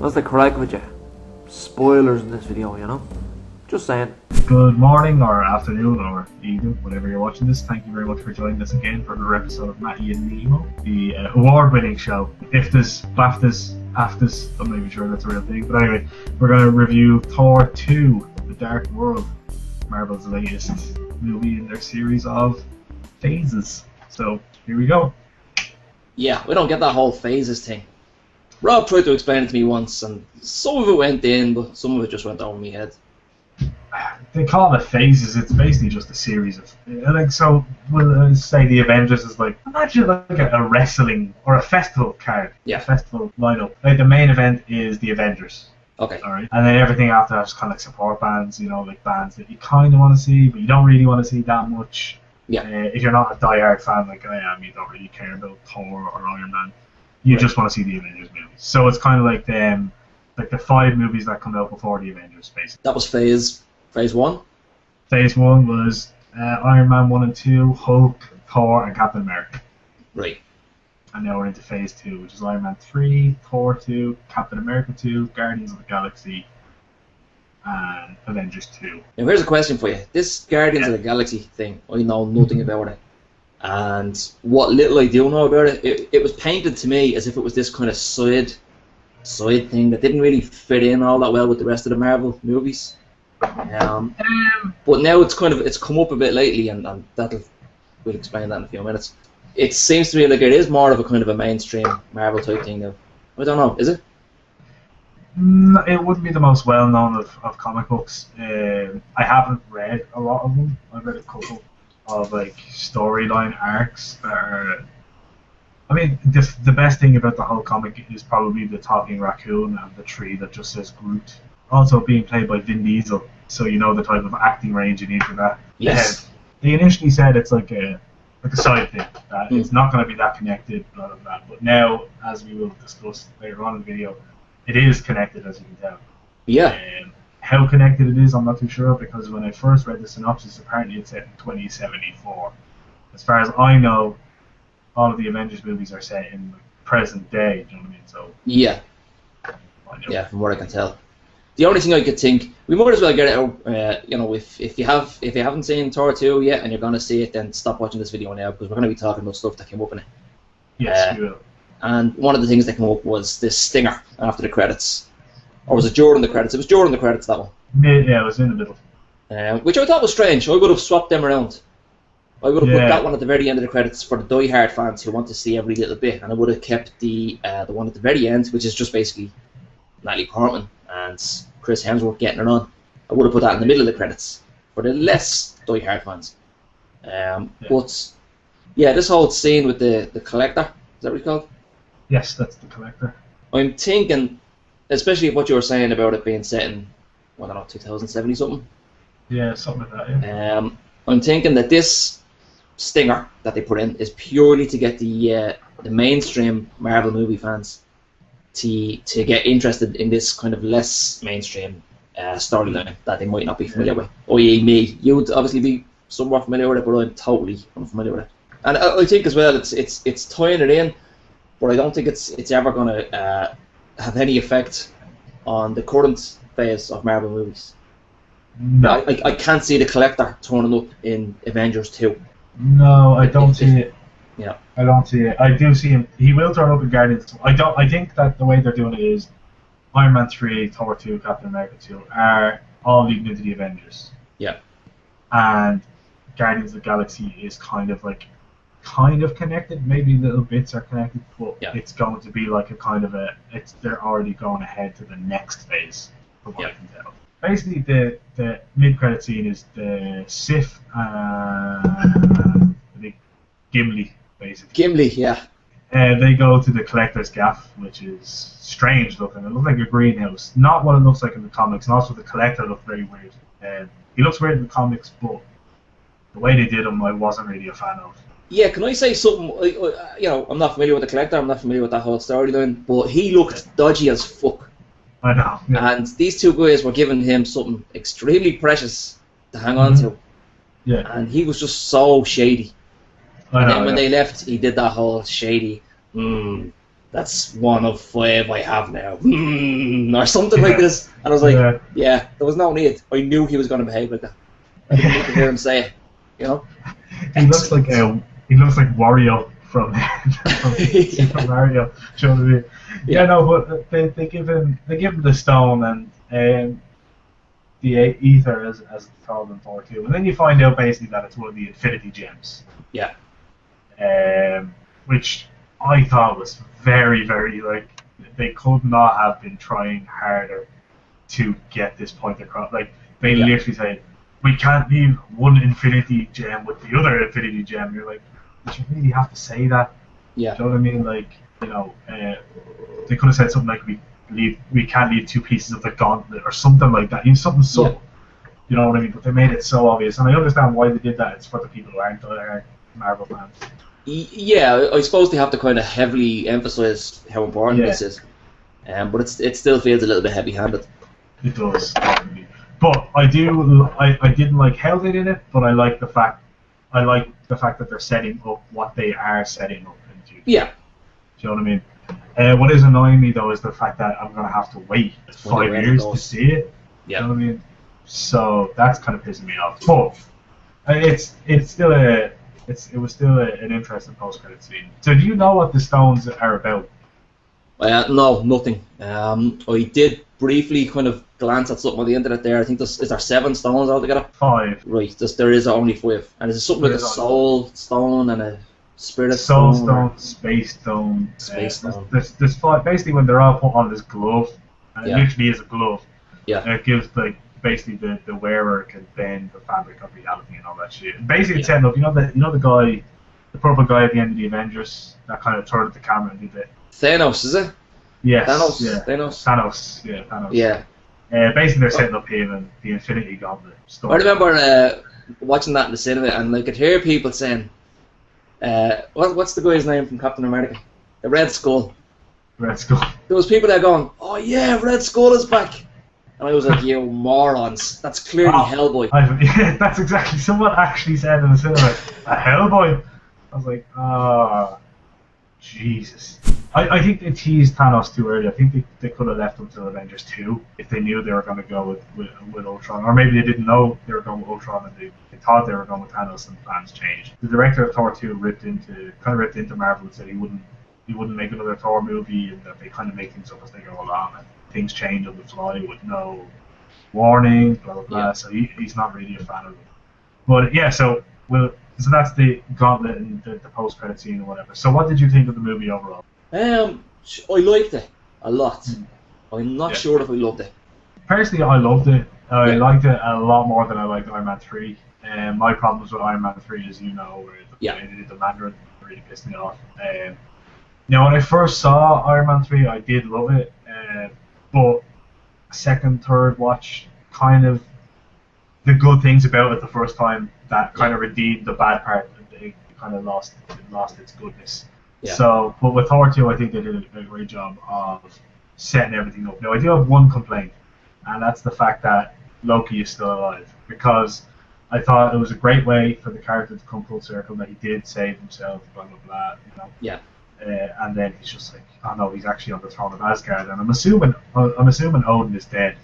What's the crack with you? Spoilers in this video, you know? Just saying. Good morning, or afternoon, or evening, whenever you're watching this. Thank you very much for joining us again for another episode of Mattie and Liamo, the award-winning show. IFTAs, BAFTAs, AFTAs, I'm not even sure that's a real thing. But anyway, we're going to review Thor 2, The Dark World, Marvel's latest movie in their series of phases. So, here we go. Yeah, we don't get that whole phases thing. Rob tried to explain it to me once, and some of it went in, but some of it just went over my head. They call it phases. It's basically just a series of we'll say the Avengers is like, imagine like a wrestling or a festival card. Yeah. A festival lineup. Like the main event is the Avengers. Okay. Alright. And then everything after that is kind of like support bands, you know, like bands that you kind of want to see, but you don't really want to see that much. Yeah. If you're not a die-hard fan like I am, you don't really care about Thor or Iron Man. You just want to see the Avengers movies. So it's kind of like the 5 movies that come out before the Avengers, basically. That was phase 1? Phase 1 was Iron Man 1 and 2, Hulk, Thor, and Captain America. Right. And now we're into Phase 2, which is Iron Man 3, Thor 2, Captain America 2, Guardians of the Galaxy, and Avengers 2. Now here's a question for you. This Guardians of the Galaxy thing, I know nothing about it. And what little I do know about it, it was painted to me as if it was this kind of side thing that didn't really fit in all that well with the rest of the Marvel movies. But now it's come up a bit lately, and we'll explain that in a few minutes. It seems to me like it is more of a kind of a mainstream Marvel type thing now. I don't know, is it? It wouldn't be the most well known of comic books. I haven't read a lot of them. I've read a couple of like storyline arcs that are. I mean, the best thing about the whole comic is probably the talking raccoon and the tree that just says Groot. Also being played by Vin Diesel, so you know the type of acting range you need for that. Yes. They initially said it's like a side thing, that it's not going to be that connected, blah blah blah. But now, as we will discuss later on in the video, it is connected, as you can tell. Yeah. How connected it is, I'm not too sure, because when I first read the synopsis, apparently it's set in 2074. As far as I know, all of the Avengers movies are set in the present day. Do you know what I mean? So. Yeah. Yeah, from what I can tell. The only thing I could think, we might as well get it out. You know, if you haven't seen Thor 2 yet and you're gonna see it, then stop watching this video now, because we're gonna be talking about stuff that came up in it. Yes, we will. And one of the things that came up was this stinger after the credits, or was it during the credits? It was during the credits, that one. Yeah, it was in the middle. Which I thought was strange. I would have swapped them around. I would have put that one at the very end of the credits for the die-hard fans who want to see every little bit, and I would have kept the one at the very end, which is just basically Natalie Portman and Chris Hemsworth getting it on. I would have put that in the middle of the credits for the less die-hard fans. But yeah, this whole scene with the collector, is that what it's called? Yes, that's the collector. I'm thinking, especially what you were saying about it being set in, I don't know, 2070 something. Yeah, something like that. Yeah. I'm thinking that this stinger that they put in is purely to get the mainstream Marvel movie fans to get interested in this kind of less mainstream storyline that they might not be familiar with. I.e. me. You would obviously be somewhat familiar with it, but I'm totally unfamiliar with it. And I think as well it's tying it in, but I don't think it's ever going to have any effect on the current phase of Marvel movies. No. I can't see the collector turning up in Avengers 2. No, I don't see it. Yeah. I don't see it. I do see him. He will turn up in Guardians. I think that the way they're doing it is Iron Man 3, Thor 2, Captain America 2 are all leading into the Avengers. Yeah. And Guardians of the Galaxy is kind of connected. Maybe little bits are connected, but it's going to be like a kind of they're already going ahead to the next phase, from what I can tell. Basically, the mid-credit scene is the Sif and the Gimli, basically. Gimli, yeah. They go to the Collector's Gaff, which is strange looking. It looks like a greenhouse. Not what it looks like in the comics, and also the Collector looked very weird. He looks weird in the comics, but the way they did him, I wasn't really a fan of. Yeah, can I say something? You know, I'm not familiar with the Collector, I'm not familiar with that whole storyline, but he looked dodgy as fuck. I know. Yeah. And these two guys were giving him something extremely precious to hang on to. Yeah. And he was just so shady. I know, then when they left, he did that whole shady, that's 1 of 5 I have now, or something like this. And I was like, yeah, there was no need. I knew he was going to behave like that. I didn't need to hear him say it, you know. He looks like Wario from Super Mario. Do you know what I mean? Yeah, no, but they give him the stone and the ether as it's called in Thor 2, and then you find out basically that it's one of the Infinity Gems. Yeah. Which I thought was very, very, like, they could not have been trying harder to get this point across. Like, they literally say, we can't leave one Infinity Gem with the other Infinity Gem. You're like, did you really have to say that? Yeah. Do you know what I mean? Like, you know, they could have said something like, we can't leave 2 pieces of the gauntlet or something like that. You know, something subtle. You know what I mean? But they made it so obvious, and I understand why they did that. It's for the people who aren't Marvel fans. Yeah, I suppose they have to kind of heavily emphasize how important this is, but it still feels a little bit heavy-handed. It does, definitely. But I didn't like how they did it, but I like the fact that they're setting up what they are setting up in the future. Yeah. Do you know what I mean? What is annoying me though is the fact that I'm gonna have to wait 5 years to see it. Yeah. You know what I mean? So that's kind of pissing me off. But it was still an interesting post-credit scene. So do you know what the stones are about? No, nothing. I did briefly kind of glance at something on the internet there. I think is there 7 stones altogether? 5. Right, there is only 5. And is it something like a soul stone and a spirit soul stone? Space stone. Space stone. There's 5. Basically, when they're all put on this glove, and it literally is a glove. Yeah. It gives basically the wearer can bend the fabric of reality and all that shit. Basically, it's setting up. You know the guy, the purple guy at the end of the Avengers that kind of turned at the camera and did it. Thanos, is it? Yes. Thanos. Yeah. Thanos. Yeah, Thanos. Yeah. Basically, they're setting up him and the Infinity Gauntlet. I remember watching that in the cinema, and I could hear people saying, "What's the guy's name from Captain America? The Red Skull." Red Skull. There was people there going, "Oh yeah, Red Skull is back." And I was like, you morons, that's clearly Hellboy. Yeah, that's exactly, someone actually said in the cinema, a Hellboy? I was like, Jesus. I think they teased Thanos too early. I think they could have left him till Avengers 2 if they knew they were going to go with Ultron. Or maybe they didn't know they were going with Ultron and they thought they were going with Thanos and plans changed. The director of Thor 2 ripped into Marvel and said he wouldn't make another Thor movie, and that they kind of make things up as they go along. And things change on the fly with no warning, blah blah blah. Yeah. So he's not really a fan of it. But yeah, so that's the gauntlet and the post-credit scene or whatever. So what did you think of the movie overall? I liked it a lot. I'm not sure if I loved it. Personally, I loved it. I liked it a lot more than I liked Iron Man 3. My problems with Iron Man 3, as you know, were the Mandarin really pissed me off. When I first saw Iron Man 3, I did love it. But second, third watch, kind of the good things about it the first time that kind of redeemed the bad part, and it kind of lost its goodness. Yeah. So, but with Thor 2, I think they did a great job of setting everything up. Now, I do have one complaint, and that's the fact that Loki is still alive, because I thought it was a great way for the character to come full circle, that he did save himself, blah blah blah, you know. Yeah. And then he's just like, oh no, he's actually on the throne of Asgard, and I'm assuming Odin is dead.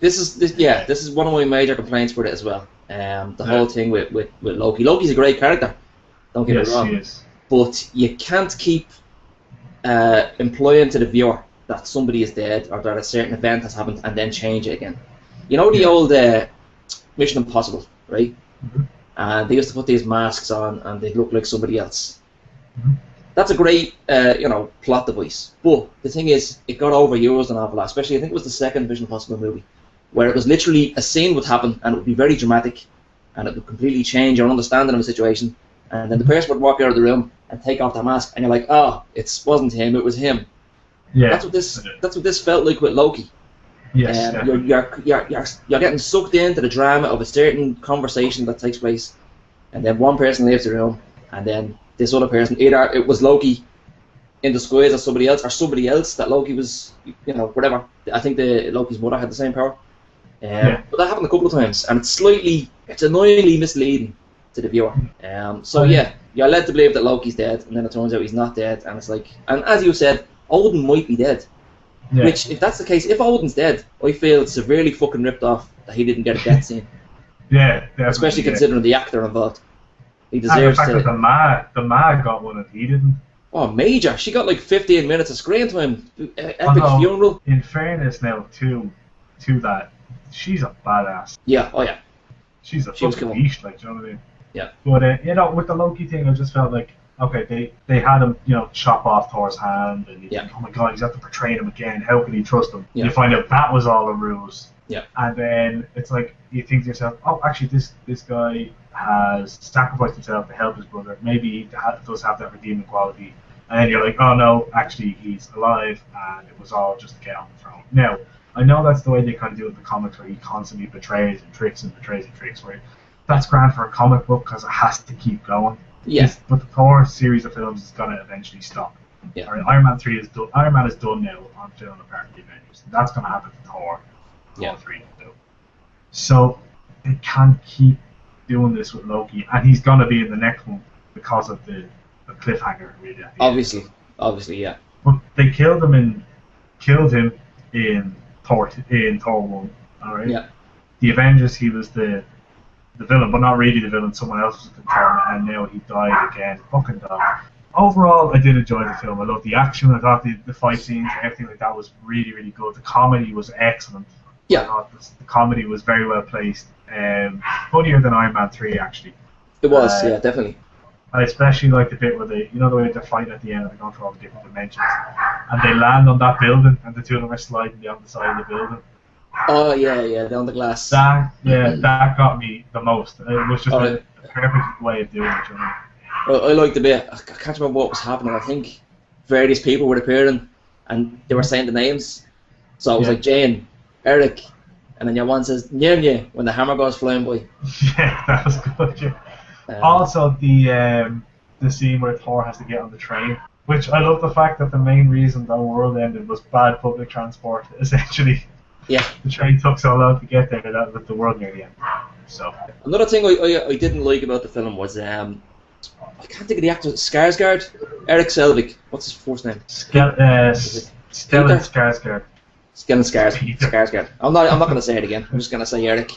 This is one of my major complaints with it as well. The whole thing with Loki. Loki's a great character. Don't get me wrong. He is. But you can't keep implying to the viewer that somebody is dead or that a certain event has happened and then change it again. You know the old Mission Impossible, right? Mm-hmm. And they used to put these masks on and they look like somebody else. Mm-hmm. That's a great, plot device. But the thing is, it got overused an awful lot. Especially, I think it was the second Mission Impossible movie, where it was literally a scene would happen and it would be very dramatic, and it would completely change your understanding of the situation. And then the person would walk out of the room and take off their mask, and you're like, "Oh, it wasn't him; it was him." Yeah. That's what this felt like with Loki. Yes. You're getting sucked into the drama of a certain conversation that takes place, and then one person leaves the room, and then this other person, either it was Loki in disguise as somebody else, or somebody else that Loki was, whatever. I think Loki's mother had the same power. But that happened a couple of times, and it's annoyingly misleading to the viewer. You're led to believe that Loki's dead, and then it turns out he's not dead, and it's like, and as you said, Odin might be dead. Yeah. Which, if that's the case, if Odin's dead, I feel severely fucking ripped off that he didn't get a death scene. Yeah, definitely, Especially considering the actor involved. He and the deserves fact to. that the Myeh got one and he didn't. Oh, major! She got like 15 minutes of screen time. Epic Although, funeral. In fairness now to that, she's a badass. Yeah. Oh yeah. She's a She was fucking cool. beast, like, do you know what I mean? Yeah. But you know, with the Loki thing, I just felt like, okay, they had him, you know, chop off Thor's hand, and you think, oh my god, he's have to betray him again. How can he trust him? Yeah. You find out that was all a ruse. Yeah. And then it's like you think to yourself, oh, actually, this guy has sacrificed himself to help his brother. Maybe he does have that redeeming quality. And then you're like, oh no, actually he's alive, and it was all just to get on the throne. Now, I know that's the way they kind of do it in the comics, where he constantly betrays and tricks and betrays and tricks. Where that's grand for a comic book because it has to keep going. Yeah. But the Thor series of films is gonna eventually stop. Yeah. Or Iron Man 3 is done. Iron Man is done now on film apart from the Avengers. That's gonna happen to Thor. Yeah. All three do. So they can't keep doing this with Loki, and he's gonna be in the next one because of the cliffhanger. Really. At the end. Obviously, yeah. But they killed him in Thor 1. All right. Yeah. The Avengers, he was the villain, but not really the villain. Someone else was the villain, and now he died again. Fucking dog. Overall, I did enjoy the film. I loved the action. I thought the fight scenes, everything like that was really, really good. The comedy was excellent. Yeah. I thought the comedy was very well placed. Funnier than Iron Man 3, actually. It was, yeah, definitely. I especially like the bit where the way they're fighting at the end, they're going through all the different dimensions, and they land on that building, and the two of them are sliding down the side of the building. Oh yeah, down the glass. That got me the most. It was just a perfect way of doing it. You know? I liked the bit. I can't remember what was happening. I think various people were appearing, and they were saying the names. So it was like Jane, Eric, and then your one says Myeh-myeh when the hammer goes flying by. Yeah, that was good. Yeah. Also, the scene where Thor has to get on the train, which I love the fact that the main reason the world ended was bad public transport. Essentially, yeah, the train took so long to get there that the world nearly ended. So another thing I didn't like about the film was I can't think of the actor. Skarsgård, Eric Selvig. What's his first name? Stellan Skarsgård. Skarsgård. I'm not going to say it again. I'm just going to say Eric.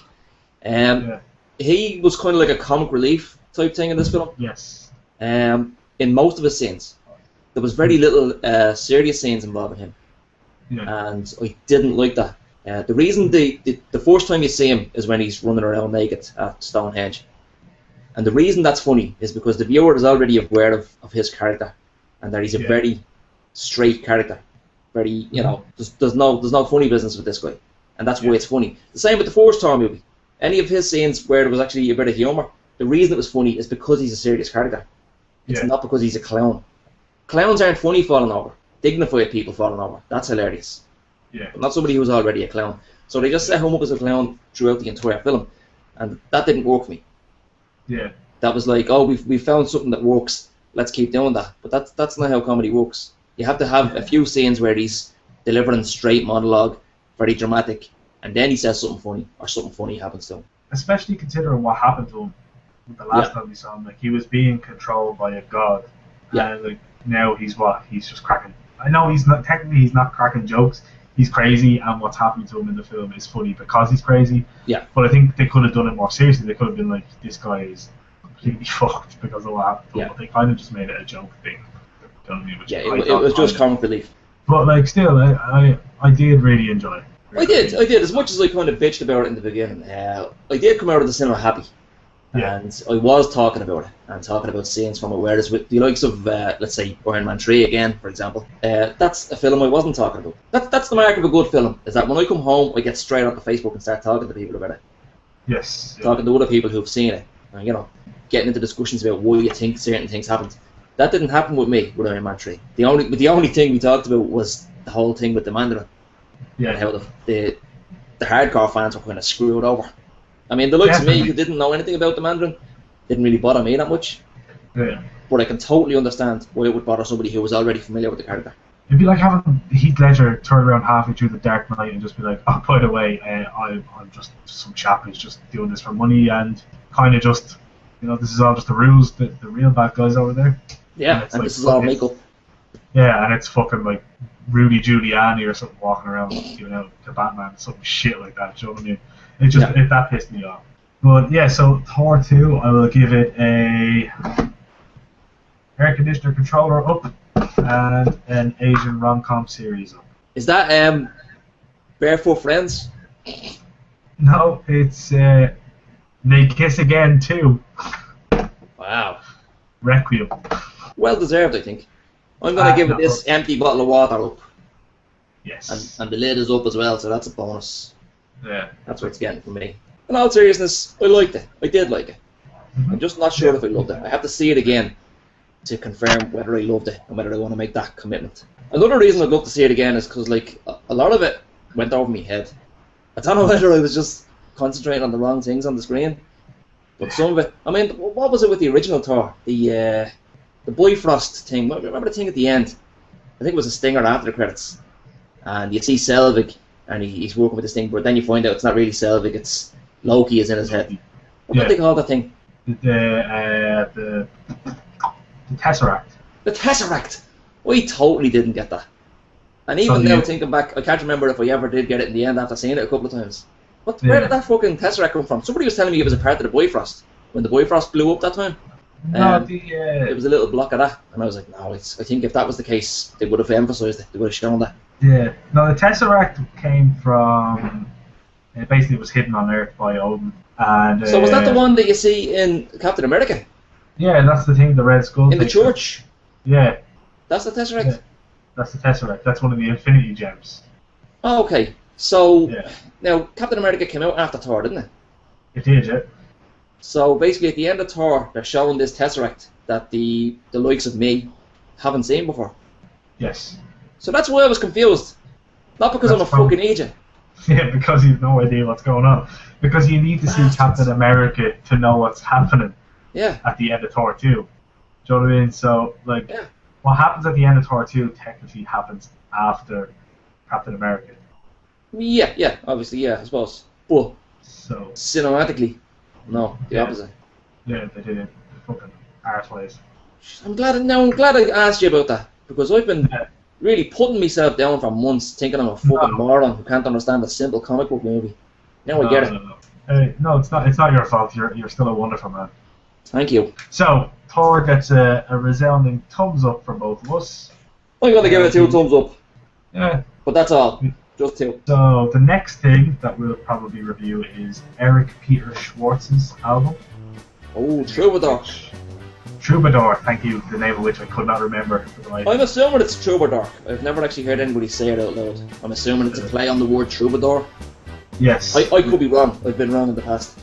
He was kind of like a comic relief type thing in this film. Yes. In most of his scenes, there was very little serious scenes involving him, and I didn't like that. The reason the first time you see him is when he's running around naked at Stonehenge, and the reason that's funny is because the viewer is already aware of his character, and that he's a very straight character. Very, there's no funny business with this guy, and that's why it's funny. The same with the first Thor movie. Any of his scenes where there was actually a bit of humour, the reason it was funny is because he's a serious character. It's not because he's a clown. Clowns aren't funny falling over. Dignified people falling over. That's hilarious. Yeah. But not somebody who's already a clown. So they just set him up as a clown throughout the entire film, and that didn't work for me. Yeah. That was like, oh, we found something that works. Let's keep doing that. But that's not how comedy works. You have to have a few scenes where he's delivering straight monologue, very dramatic, and then he says something funny, or something funny happens to him. Especially considering what happened to him the last time we saw him. Like, he was being controlled by a god. Yeah. And like, now he's just cracking. I know he's not cracking jokes. He's crazy, and what's happening to him in the film is funny because he's crazy. Yeah. But I think they could have done it more seriously. They could have been like, this guy is completely fucked because of what happened to him. But they kind of just made it a joke thing. It was just comic relief. But like, still, I did really enjoy it. I did. As much as I kind of bitched about it in the beginning, I did come out of the cinema happy. Yeah. And I was talking about it, and talking about scenes from it, whereas with the likes of, let's say, Iron Man 3 again, for example, that's a film I wasn't talking about. That's the mark of a good film, is that when I come home, I get straight onto Facebook and start talking to people about it. Yes. Talking to other people who've seen it, and, getting into discussions about why you think certain things happened. That didn't happen with me with Iron Man 3. The only thing we talked about was the whole thing with the Mandarin. Yeah. And how the hardcore fans were kind of screwed over. I mean, the likes of me who didn't know anything about the Mandarin didn't really bother me that much. Yeah. But I can totally understand why it would bother somebody who was already familiar with the character. It'd be like having Heath Ledger turn around halfway through The Dark Knight and just be like, oh, by the way, I'm just some chap who's just doing this for money, and kind of just, this is all just the rules, the real bad guys over there. Yeah, and this is all makeup. Yeah, and it's fucking like Rudy Giuliani or something walking around, to Batman, some shit like that. Do you know what I mean? That pissed me off. But yeah, so Thor 2, I will give it a air conditioner controller up and an Asian rom-com series up. Is that Barefoot Friends? No, it's They Kiss Again 2. Wow. Requiem. Well deserved, I think. I'm going to give it this empty bottle of water up. Yes. And the lid is up as well, so that's a bonus. Yeah. That's what it's getting from me. In all seriousness, I liked it. I did like it. I'm just not sure if I loved it. I have to see it again to confirm whether I loved it and whether I want to make that commitment. Another reason I'd love to see it again is because like a lot of it went over my head. I don't know whether I was just concentrating on the wrong things on the screen, but some of it. I mean, what was it with the original Thor? The Bifrost thing. Remember the thing at the end? I think it was a stinger after the credits, and you see Selvig, and he's working with this thing, but then you find out it's not really Selvig. It's Loki is in his head. What did they call that thing? The Tesseract. The Tesseract! We totally didn't get that. And even now, thinking back, I can't remember if I ever did get it in the end after seeing it a couple of times. Where did that fucking Tesseract come from? Somebody was telling me it was a part of the Bifrost. When the Bifrost blew up that time. No, it was a little block of that. And I was like, no, I think if that was the case, they would have emphasised it. They would have shown that. Yeah. No, the Tesseract came from... basically, it was hidden on Earth by Odin. And, so was that the one that you see in Captain America? Yeah, that's the thing, the Red Skull. In the church? Yeah. That's the Tesseract? Yeah. That's the Tesseract. That's one of the Infinity Gems. Oh, okay. So, now, Captain America came out after Thor, didn't it? It did, yeah. So, basically, at the end of Thor, they're showing this Tesseract that the likes of me haven't seen before. Yes. So that's why I was confused. Not because I'm a fucking idiot. Yeah, because you have no idea what's going on. Because you need to see Captain America to know what's happening at the end of Thor 2. Do you know what I mean? So, like, what happens at the end of Thor 2 technically happens after Captain America. Yeah, obviously, yeah, I suppose. But, so cinematically, no, the opposite. Yeah, they did it. Fucking arseways. I'm glad I asked you about that, because I've been really putting myself down for months thinking I'm a fucking moron who can't understand a simple comic book movie. Now I get it. No, it's not your fault. You're still a wonderful man. Thank you. So, Thor gets a resounding thumbs up from both of us. I'm going to give it 2 thumbs up. Yeah. But that's all. Just 2. So, the next thing that we'll probably review is Eric Peter Schwartz's album. Oh, Troubadour. Troubadour, thank you, the name of which I could not remember. I'm assuming it's Troubadour. I've never actually heard anybody say it out loud. I'm assuming it's a play on the word troubadour. Yes. I could be wrong. I've been wrong in the past.